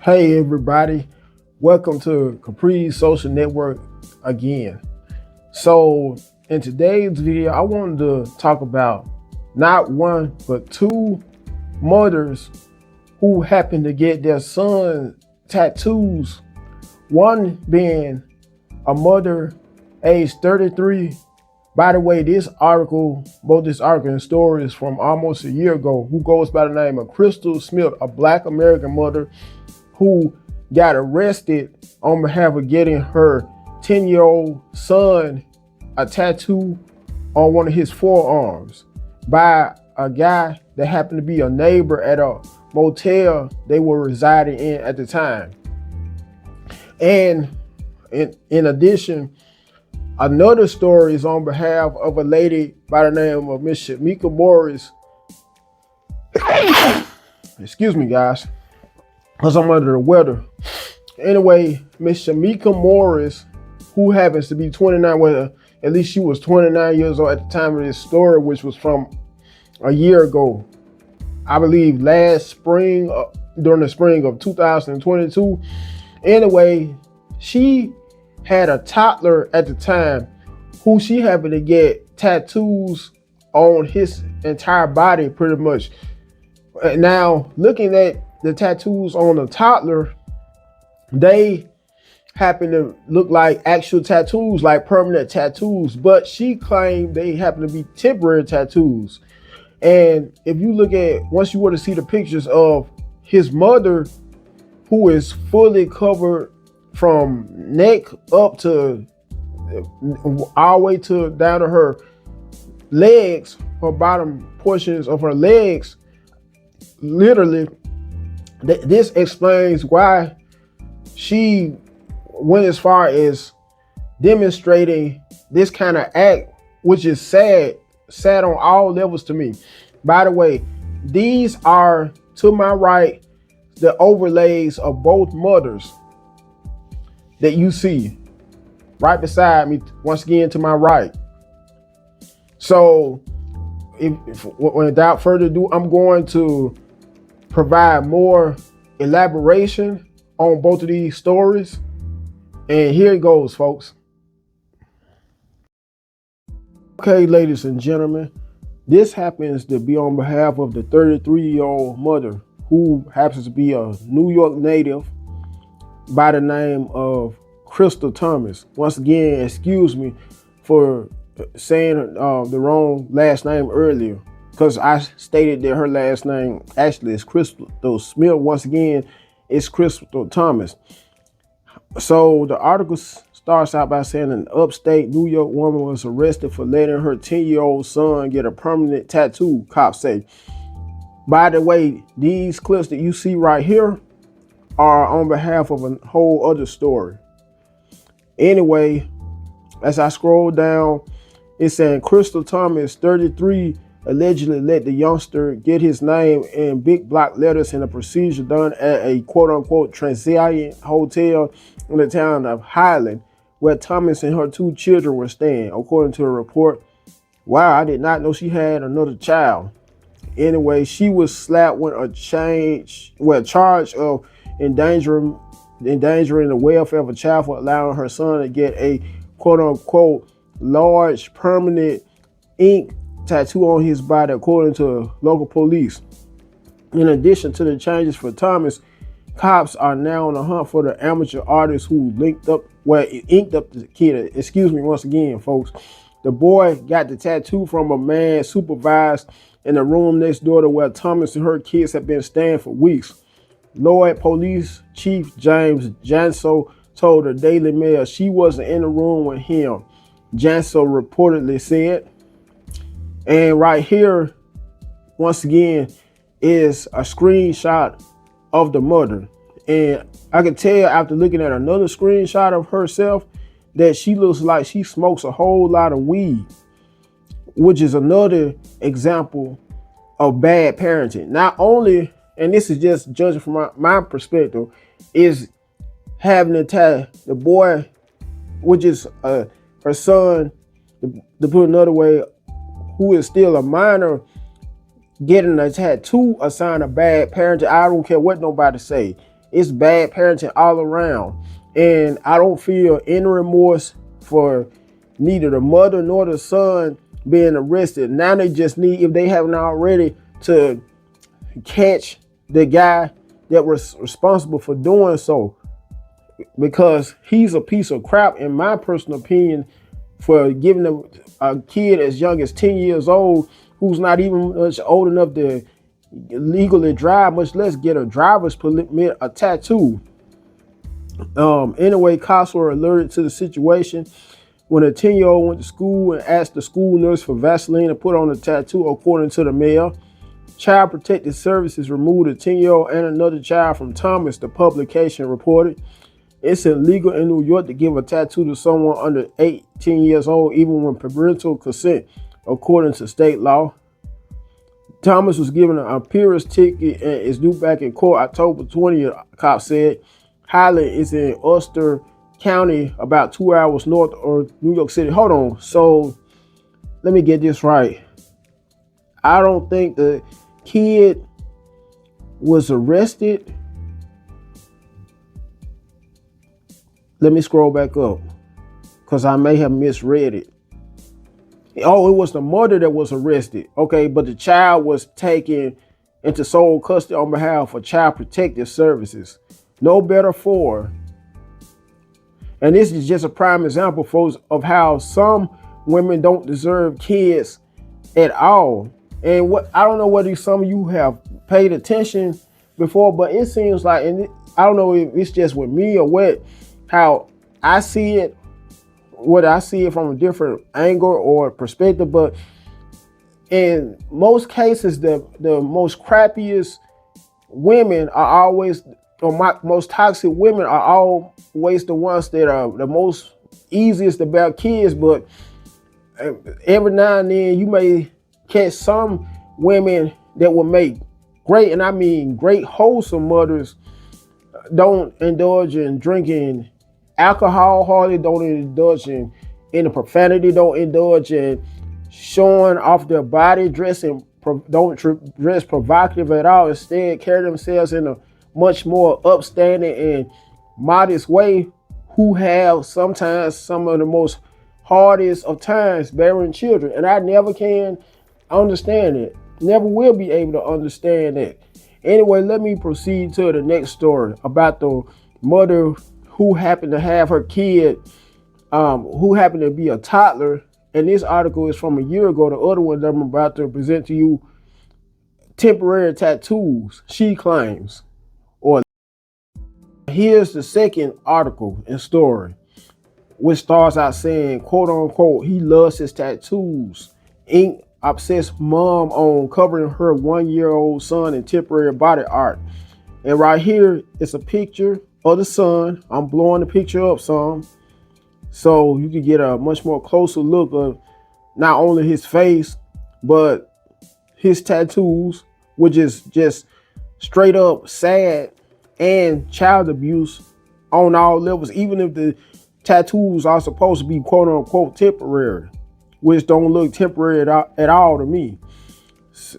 Hey everybody, welcome to Capri's Social Network again. So in today's video, I wanted to talk about not one, but two mothers who happened to get their son tattoos. One being a mother age 33. By the way, both this article and story is from almost a year ago, who goes by the name of Crystal Smith, a Black American mother who got arrested on behalf of getting her 10-year-old son a tattoo on one of his forearms by a guy that happened to be a neighbor at a motel they were residing in at the time. And in addition, another story is on behalf of a lady by the name of Miss Shamika Morris. Excuse me, guys, because I'm under the weather. Anyway, Miss Shamika Morris, who happens to be 29, well, at least she was 29 years old at the time of this story, which was from a year ago. I believe last spring, during the spring of 2022. Anyway, she had a toddler at the time who she happened to get tattoos on his entire body pretty much. Now, looking at the tattoos on the toddler, they happen to look like actual tattoos, like permanent tattoos, but she claimed they happen to be temporary tattoos. And if you look at, once you were to see the pictures of his mother, who is fully covered from neck up to all the way to down to her legs, her bottom portions of her legs, literally, this explains why she went as far as demonstrating this kind of act, which is sad on all levels to me. By the way, these are, to my right, the overlays of both mothers that you see right beside me, once again to my right. So without further ado, I'm going to provide more elaboration on both of these stories. And here it goes, folks. Okay, ladies and gentlemen, this happens to be on behalf of the 33-year-old mother who happens to be a New York native by the name of Crystal Thomas. Once again, excuse me for saying the wrong last name earlier, because I stated that her last name actually is Crystal Smith. Once again, it's Crystal Thomas. So the article starts out by saying an upstate New York woman was arrested for letting her 10-year-old son get a permanent tattoo, cops say. By the way, these clips that you see right here are on behalf of a whole other story. Anyway, as I scroll down, it's saying Crystal Thomas, 33, allegedly let the youngster get his name in big block letters in a procedure done at a quote-unquote transient hotel in the town of Highland, where Thomas and her two children were staying, according to a report. Wow, I did not know she had another child. Anyway, she was slapped with a charge of endangering the welfare of a child for allowing her son to get a quote-unquote large permanent ink tattoo on his body, according to local police. In addition to the changes for Thomas, cops are now on the hunt for the amateur artist who inked up the kid. Excuse me once again, folks. The boy got the tattoo from a man supervised in the room next door to where Thomas and her kids have been staying for weeks. Lloyd Police Chief James Janso told the Daily Mail she wasn't in the room with him, Janso reportedly said. And right here, once again, is a screenshot of the mother. And I can tell after looking at another screenshot of herself that she looks like she smokes a whole lot of weed, which is another example of bad parenting. Not only, and this is just judging from my perspective, is having the boy, which is her son, to put another way, who is still a minor, getting a tattoo, a sign of bad parenting. I don't care what nobody say. It's bad parenting all around. And I don't feel any remorse for neither the mother nor the son being arrested. Now they just need, if they haven't already, to catch the guy that was responsible for doing so, because he's a piece of crap, in my personal opinion, for giving a kid as young as 10 years old, who's not even much old enough to legally drive, much less get a driver's permit, a tattoo. Anyway, cops were alerted to the situation when a 10-year-old went to school and asked the school nurse for Vaseline to put on a tattoo, according to the mail. Child Protective Services removed a 10-year-old and another child from Thomas, the publication reported. It's illegal in New York to give a tattoo to someone under 18 years old, even when parental consent, according to state law. Thomas was given an appearance ticket and is due back in court October 20th, cops said. Highland is in Ulster County, about 2 hours north of New York City. Hold on. So let me get this right. I don't think the kid was arrested. Let me scroll back up because I may have misread it. Oh, it was the mother that was arrested. Okay, but the child was taken into sole custody on behalf of Child Protective Services. No better for. And this is just a prime example, folks, of how some women don't deserve kids at all. And what, I don't know whether some of you have paid attention before, but it seems like, and I don't know if it's just with me or what, how I see it, whether I see it from a different angle or perspective, but in most cases, the most crappiest women are always, or most toxic women are always the ones that are the most easiest about kids. But every now and then you may catch some women that will make great, and I mean great, wholesome mothers, don't indulge in drinking alcohol, hardly don't indulge in the profanity, don't indulge in showing off their body, dressing, don't dress provocative at all. Instead, carry themselves in a much more upstanding and modest way, who have sometimes some of the most hardest of times bearing children. And I never can understand it. Never will be able to understand it. Anyway, let me proceed to the next story about the mother who happened to have her kid, who happened to be a toddler. And this article is from a year ago. The other one that I'm about to present to you, temporary tattoos, she claims. Or here's the second article and story, which starts out saying, quote unquote, he loves his tattoos. Ink obsessed mom on covering her 1-year-old son in temporary body art. And right here, it's a picture of the son. I'm blowing the picture up some so you can get a much more closer look of not only his face, but his tattoos, which is just straight up sad and child abuse on all levels, even if the tattoos are supposed to be quote unquote temporary, which don't look temporary at all to me.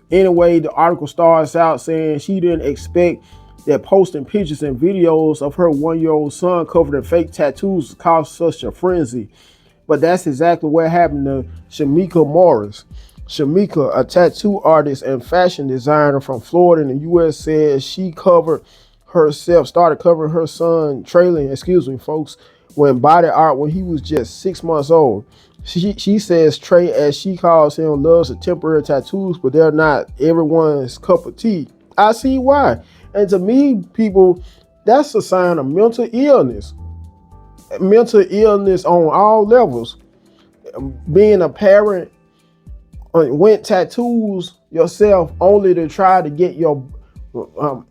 Anyway, the article starts out saying she didn't expect that posting pictures and videos of her 1-year-old son covered in fake tattoos caused such a frenzy. But that's exactly what happened to Shamika Morris. Shamika, a tattoo artist and fashion designer from Florida in the U.S., says she started covering her son, folks, when body art when he was just 6 months old. She says Trey, as she calls him, loves the temporary tattoos, but they're not everyone's cup of tea. I see why. And to me, people, that's a sign of mental illness. Mental illness on all levels. Being a parent, went tattoos yourself only to try to get your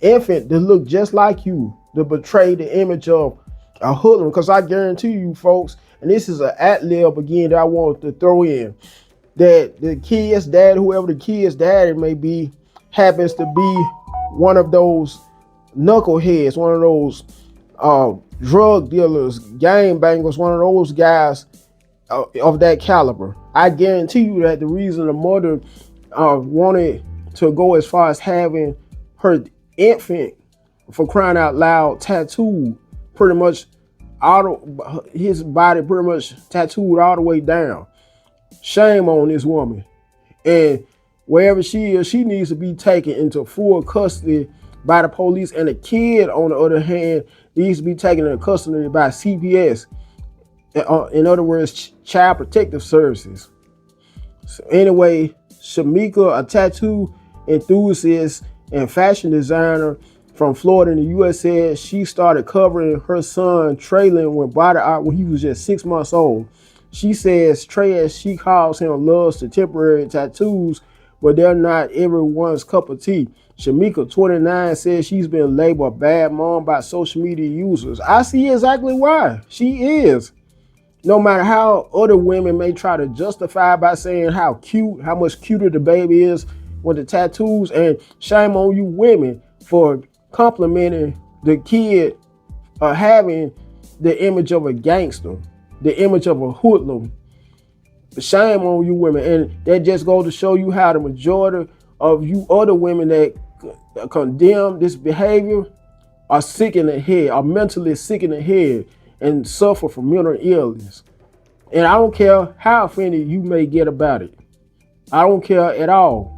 infant to look just like you, to betray the image of a hoodlum. Because I guarantee you, folks, and this is an ad-lib again that I want to throw in, that the kid's dad, whoever the kid's dad may be, happens to be one of those knuckleheads, one of those drug dealers, gang bangers, one of those guys of that caliber. I guarantee you that the reason the mother wanted to go as far as having her infant for crying out loud, tattooed pretty much his body pretty much tattooed all the way down. Shame on this woman. And wherever she is, she needs to be taken into full custody by the police. And the kid, on the other hand, needs to be taken into custody by CPS. In other words, Child Protective Services. So anyway, Shamika, a tattoo enthusiast and fashion designer from Florida in the U.S., said she started covering her son Traylon with body art when he was just 6 months old. She says Trey, as she calls him, loves the temporary tattoos, but they're not everyone's cup of tea. Shamika, 29, says she's been labeled a bad mom by social media users. I see exactly why. She is. No matter how other women may try to justify by saying how much cuter the baby is with the tattoos, and shame on you women for complimenting the kid having the image of a gangster, the image of a hoodlum. Shame on you women. And that just goes to show you how the majority of you other women that condemn this behavior are sick in the head, are mentally sick in the head, and suffer from mental illness. And I don't care how offended you may get about it. I don't care at all.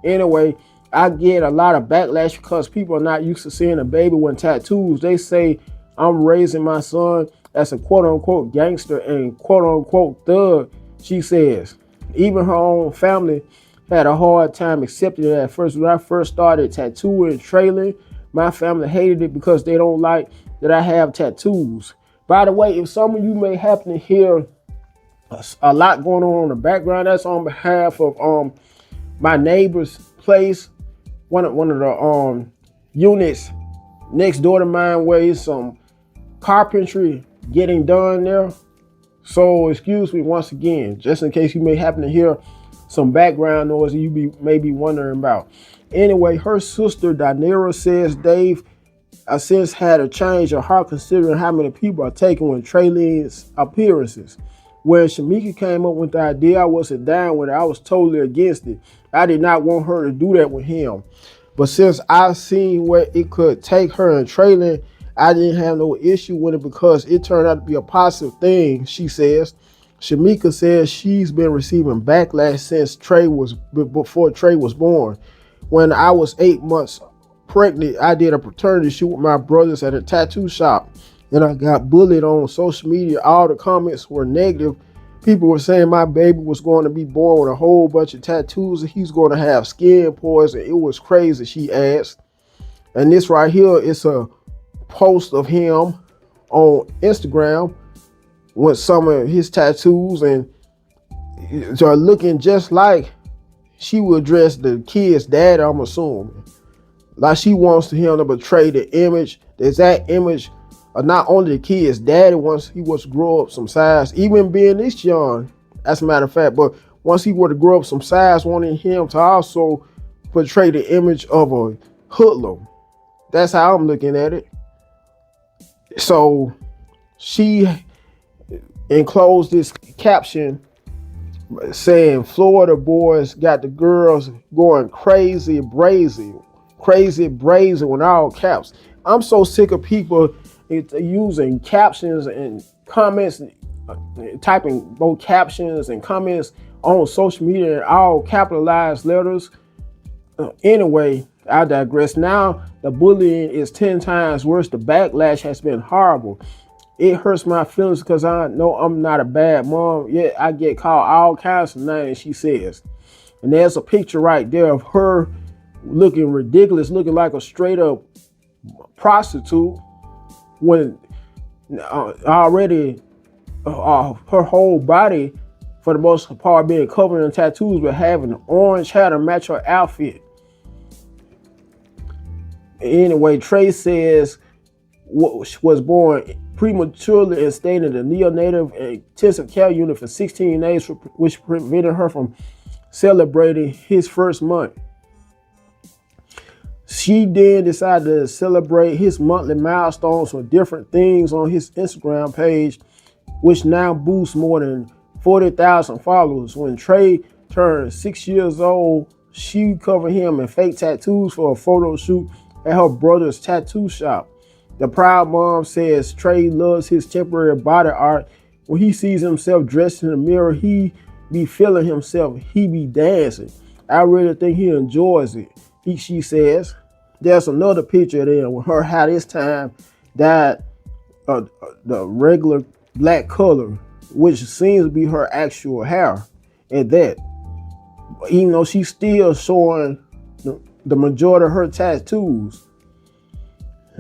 Anyway, I get a lot of backlash because people are not used to seeing a baby with tattoos. They say I'm raising my son as a quote unquote gangster and quote unquote thug, she says. Even her own family had a hard time accepting it at first. When I first started tattooing Traylon, my family hated it because they don't like that I have tattoos. By the way, if some of you may happen to hear a lot going on in the background, that's on behalf of my neighbor's place, one of the units next door to mine, where is some carpentry getting done there. So excuse me once again, just in case you may happen to hear some background noise that you may be wondering about. Anyway, her sister Daenerys says Dave since had a change of heart considering how many people are taking with Traylon's appearances. When Shamika came up with the idea, I wasn't down with it. I was totally against it. I did not want her to do that with him. But since I seen where it could take her and Traylon, I didn't have no issue with it because it turned out to be a positive thing, she says. Shamika says she's been receiving backlash since before Trey was born. When I was 8 months pregnant, I did a paternity shoot with my brothers at a tattoo shop, and I got bullied on social media. All the comments were negative. People were saying my baby was going to be born with a whole bunch of tattoos and he's going to have skin poison. It was crazy, she adds. And this right here is a post of him on Instagram with some of his tattoos, and are looking just like she would dress the kid's dad, I'm assuming. Like she wants him to betray the image, the exact image of not only the kid's daddy once he was to grow up some size, even being this young, as a matter of fact, but once he were to grow up some size, wanting him to also portray the image of a hoodlum. That's how I'm looking at it. So she enclosed this caption saying Florida boys got the girls going crazy brazy with all caps. I'm so sick of people using captions and comments, typing both captions and comments on social media in all capitalized letters. Anyway, I digress. Now the bullying is 10 times worse. The backlash has been horrible. It hurts my feelings because I know I'm not a bad mom, yet I get called all kinds of names, she says. And there's a picture right there of her looking ridiculous, looking like a straight up prostitute, when already her whole body, for the most part, being covered in tattoos, but having an orange hat to match her outfit. Anyway, Trey says was born prematurely and stayed in the neonatal intensive care unit for 16 days, which prevented her from celebrating his first month. She then decided to celebrate his monthly milestones with different things on his Instagram page, which now boasts more than 40,000 followers. When Trey turned 6 years old, she covered him in fake tattoos for a photo shoot at her brother's tattoo shop. The proud mom says Trey loves his temporary body art. When he sees himself dressed in the mirror, he be feeling himself. He be dancing. I really think he enjoys it. She says. There's another picture there with her hair this time dyed the regular black color, which seems to be her actual hair. At that, even though she's still showing the majority of her tattoos.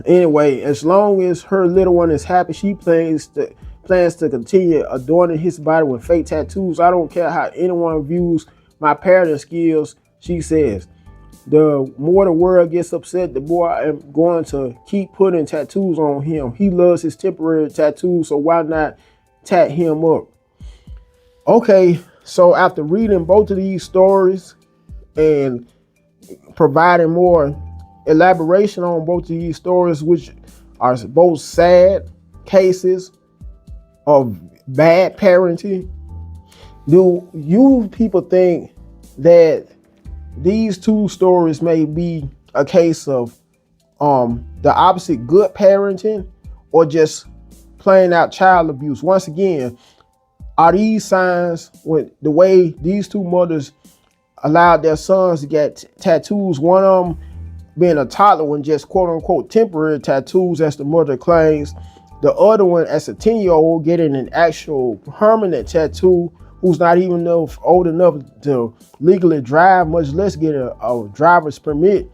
Anyway, as long as her little one is happy, she plans to continue adorning his body with fake tattoos. I don't care how anyone views my parenting skills, she says. The more the world gets upset, the more I'm going to keep putting tattoos on him. He loves his temporary tattoos, so why not tat him up? Okay, so after reading both of these stories and providing more elaboration on both of these stories, which are both sad cases of bad parenting, do you people think that these two stories may be a case of the opposite, good parenting, or just plain out child abuse? Once again, are these signs, when the way these two mothers allowed their sons to get tattoos, one of them being a toddler one, just quote unquote temporary tattoos as the mother claims, the other one as a 10-year-old getting an actual permanent tattoo, who's not even old enough to legally drive, much less get a driver's permit?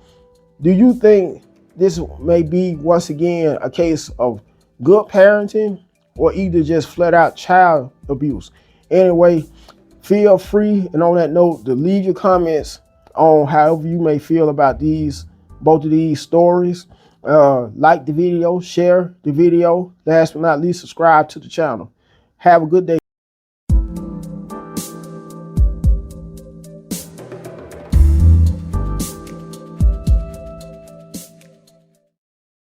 Do you think this may be, once again, a case of good parenting or either just flat out child abuse? Anyway, feel free, and on that note, to leave your comments on however you may feel about both of these stories. Like the video, share the video. Last but not least, subscribe to the channel. Have a good day.